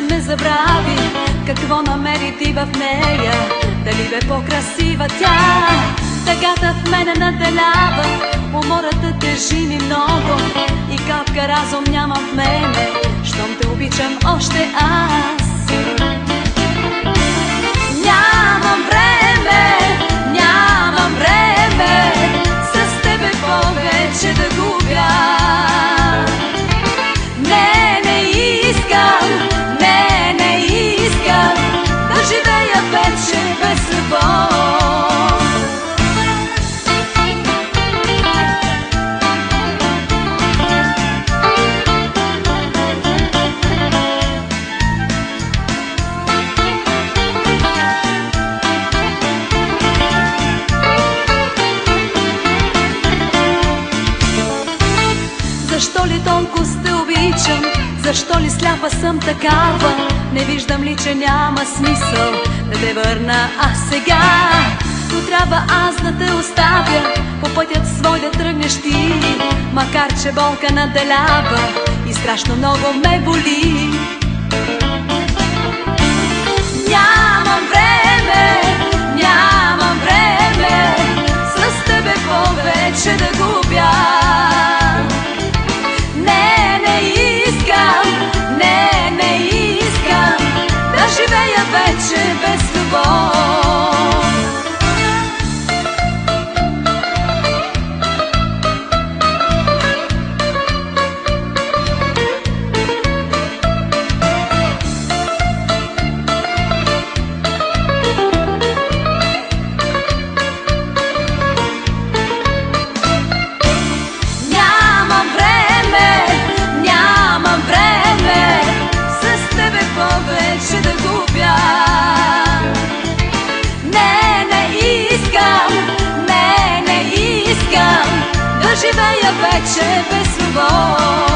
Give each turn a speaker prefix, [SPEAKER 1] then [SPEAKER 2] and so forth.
[SPEAKER 1] Ме забрави, какво намери ти в нея? Дали бе по-красива тя? Тъгата в мене наделява, умората тежи ми много и капка разум нямам в мене, щом те обичам още аз. Нямам време, нямам време с тебе повече да губя. Не искам да живея вече без любов. Защо ли толкова те обичам? Защо ли сляпа съм такава? Не виждам ли, че няма смисъл да те върна сега? Но трябва аз да те оставя, по пътят свой да тръгнеш ти, макар че болка наделява и страшно много ме боли. Нямам време с тебе повече да губя. Живея вече без любов. Нямам време с тебе повече да губя. Не искам да живея вече без любов.